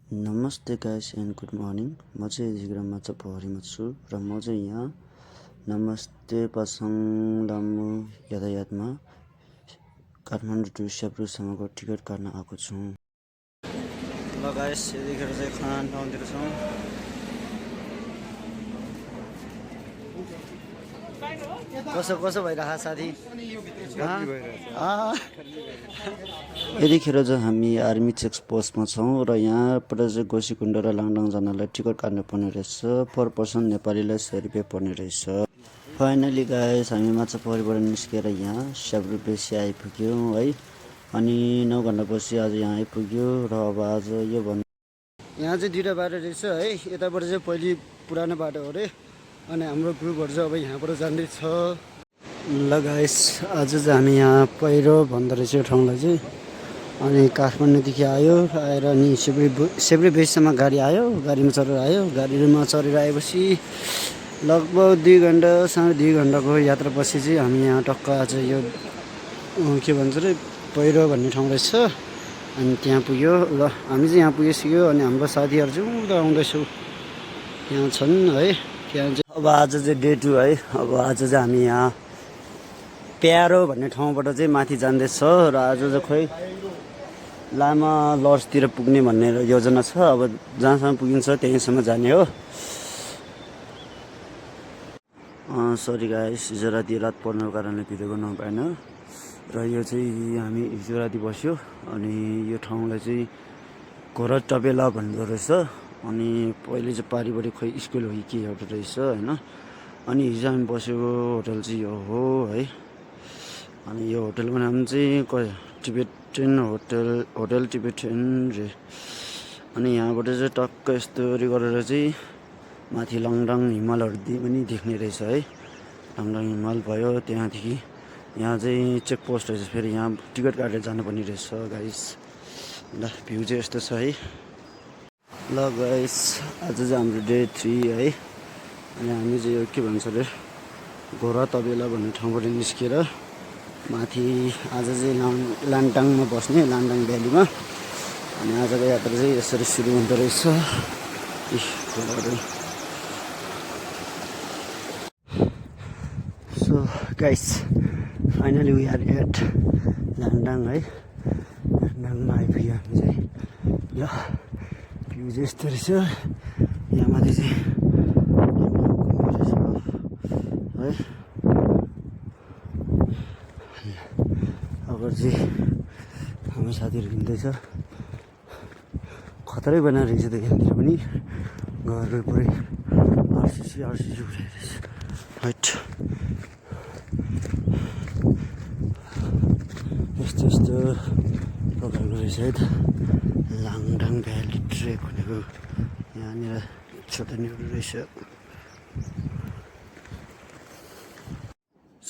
नमस्ते guys and good morning. म चाहिँ यतिखेरमा चाहिँ पहरीमा छु र म चाहिँ यहाँ नमस्ते पासाङ लामु यातायातमा काठमाडौँ टु स्याब्रुसम्मको टिकट काट्न आएको छु। ल गाइस यतिखेर चाहिँ खाना ठाउँतिर छौँ। कसो भइरहेको साथी? यतिखेर चाहिँ हामी आर्मी चेक पोस्टमा छौँ र यहाँबाट चाहिँ गोसीकुण्ड र लाङडाङ जानलाई टिकट काट्नु पर्ने रहेछ। पर पर्सन नेपालीलाई 100 रुपियाँ पर्ने रहेछ। फाइनली गाइस हामी माछापहरीबाट निस्केर यहाँ स्याब्रु बेसी आइपुग्यौँ है। अनि 9 घन्टापछि आज यहाँ आइपुग्यो र अब आज यो यहाँ चाहिँ दुईवटा बाटो रहेछ है। यताबाट चाहिँ पहिले पुरानो बाटो हो अरे, अनि हाम्रो ग्रुपहरू चाहिँ अब यहाँबाट जाँदैछ। ल गाइस आज चाहिँ हामी यहाँ पहिरो भन्दो रहेछ यो ठाउँलाई चाहिँ। अनि काठमाडौँदेखि आएर अनि सेब्रे बेससम्म गाडी आयो, गाडीमा चढेर आयो। गाडीमा चढेर आएपछि लगभग 2 घन्टा 2.5 घन्टाको यात्रापछि चाहिँ हामी यहाँ टक्क आज यो के भन्छ अरे पहिरो भन्ने ठाउँ रहेछ, अनि त्यहाँ पुग्यो। ल हामी चाहिँ यहाँ पुगिसक्यो अनि हाम्रो साथीहरू चाहिँ उता आउँदैछौँ, यहाँ छन् है त्यहाँ चाहिँ। अब आज चाहिँ डे 2 है। अब आज चाहिँ हामी यहाँ प्यारो भन्ने ठाउँबाट चाहिँ माथि जाँदैछ र आज चाहिँ खोइ लामा लजतिर पुग्ने भन्ने योजना छ। अब जहाँसम्म पुगिन्छ त्यहीँसम्म जाने हो। सरी गाइस, हिजो राति रात पर्नुको कारणले भिडियो गर्नु पाएन र यो चाहिँ हामी हिजो राति बस्यो। अनि यो ठाउँलाई चाहिँ घोरा टपेला भन्दो रहेछ। अनि पहिले चाहिँ पारिपट्टि खोइ स्कुल हो कि के एउटा रहेछ होइन। अनि हिजो हामी बसेको होटल चाहिँ यो हो है। अनि यो होटलको नाम चाहिँ टिबेटन होटल टिबेटन रे। अनि यहाँबाट चाहिँ टक्क यस्तो गरेर चाहिँ माथि लाङडाङ हिमालहरू पनि देख्ने रहेछ है। लाङडाङ हिमाल भयो, त्यहाँदेखि यहाँ चाहिँ चेक पोस्ट रहेछ। फेरि यहाँ टिकट काटेर जानुपर्ने रहेछ गाइस। ल भ्यू चाहिँ यस्तो छ है। ल गाइस आज चाहिँ हाम्रो डे 3 है। अनि हामी चाहिँ यो के भन्छ अरे घोरा तबेला भन्ने ठाउँबाट निस्केर माथि आज चाहिँ लाङटाङमा बस्ने, लाङटाङ भ्यालीमा। अनि आजको यात्रा चाहिँ यसरी सुरु हुँदो रहेछ। So guys finally we are at Langtang है। लाङटाङमा आइपुग्यो हामी चाहिँ। ल भ्यू चाहिँ यस्तो रहेछ। यहाँ माथि चाहिँ है। अब चाहिँ हाम्रो साथीहरू हिँड्दैछ। खतरै बनाएर रहेछ त यहाँनिर पनि। घरहरू पुरै आरसिसी उठाइरहेछ हाइट। यस्तो प्रकारको रहेछ है त लाङडाङ भ्याली ट्रेक भनेको। यहाँनिर छोटा न्युरो रहेछ।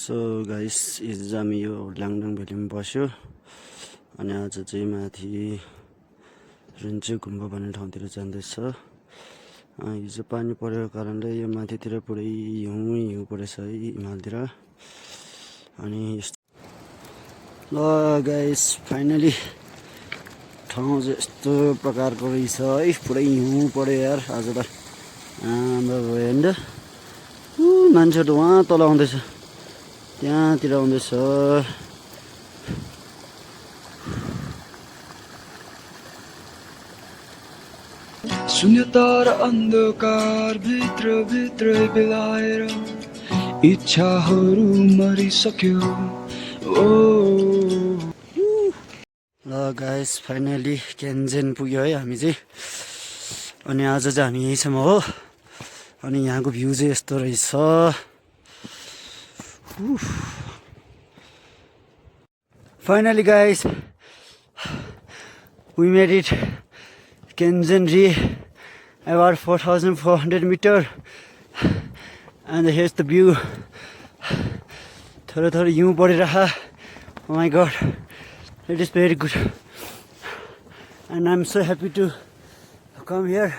सो गाइस हिजो चाहिँ हामी यो लाङडाङ भ्यालीमा बस्यो। अनि आज चाहिँ माथि रुन्चे गुम्बा भन्ने ठाउँतिर जाँदैछ। हिजो पानी परेको कारणले यो माथितिर पुरै हिउँ परेछ है हिमालतिर। अनि ल गाइस फाइनली ठाउँ चाहिँ यस्तो प्रकारको रहेछ है। पुरै हिउँ पऱ्यो यार आज त। राम्रो भयो होइन। मान्छेहरू उहाँ तल आउँदैछ, त्यहाँतिर आउँदैछ। शून्यता र अन्धकार भित्रै बेलाएर इच्छाहरू मरिसक्यो। ल गाइस फाइनली केन्जेन पुग्यो है हामी चाहिँ। अनि आज चाहिँ हामी यहीँसम्म हो। अनि यहाँको भ्यू चाहिँ यस्तो रहेछ। Finally guys we made it Kenzen Ri, about 4,400 meters, and here's the view. थोड़ा यूं पड़ रहा. Oh my God, it is very good, and I'm so happy to come here.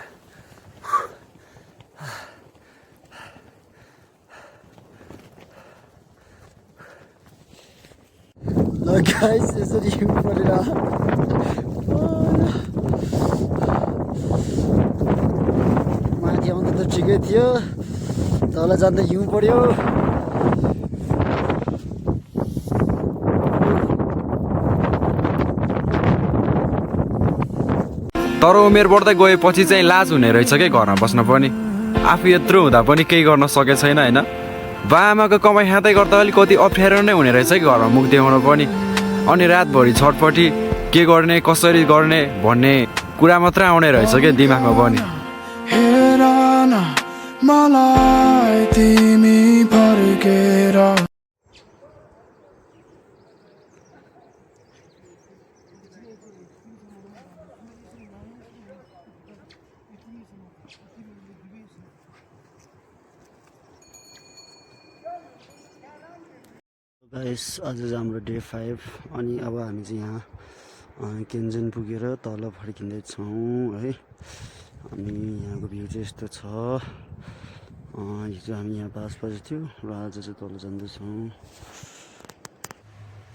Look guys, this is the यूं पड़ रहा. ठिकै थियो तल जाँदा हिउँ पर्यो तर उमेर बढ्दै गएपछि चाहिँ लाज हुने रहेछ के घरमा बस्न पनि आफू यत्रो हुँदा पनि केही गर्न सके छैन होइन बाआमाको कमाइ खाँदै गर्दा अलिक कति अप्ठ्यारो नै हुने रहेछ कि घरमा मुख देखाउन पनि अनि रातभरि छटपट्टि के गर्ने कसरी गर्ने भन्ने कुरा मात्र आउने रहेछ क्या दिमागमा पनि हेर न मलाई तिमी फर्केर गाइस आज चाहिँ हाम्रो डे 5 अनि अब हामी चाहिँ यहाँ केन्जन पुगेर तल फर्किँदैछौँ है अनि यहाँको भ्यू चाहिँ यस्तो छ हिजो हामी यहाँ 5 बजी थियो र आज चाहिँ तल जाँदैछौँ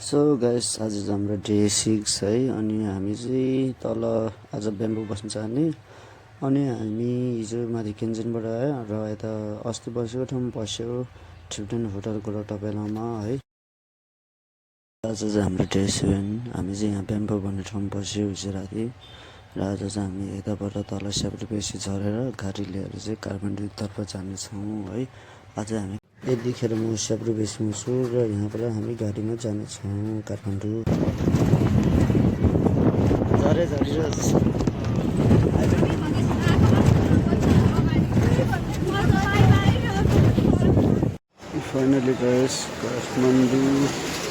सो गाइस आज चाहिँ हाम्रो डे 6 है अनि हामी चाहिँ तल आज ब्याम्बो बस्न जाने अनि हामी हिजो माथि केन्जनबाट आयो र यता अस्ति बसेको ठाउँमा बस्यो टिप्टन होटलको र टपेलामा है आज चाहिँ हाम्रो डे 7 हामी चाहिँ यहाँ ब्याम्बो भन्ने ठाउँमा बस्यो हिजो राति र आज चाहिँ हामी यताबाट तल सेप्रेपेसी झरेर गाडी लिएर चाहिँ काठमाडौँतर्फ जानेछौँ है आज हामी यतिखेर म सेप्रेपेसीमा छु र यहाँबाट हामी गाडीमा जानेछौँ काठमाडौँ फाइनली गाइस काठमाडौँ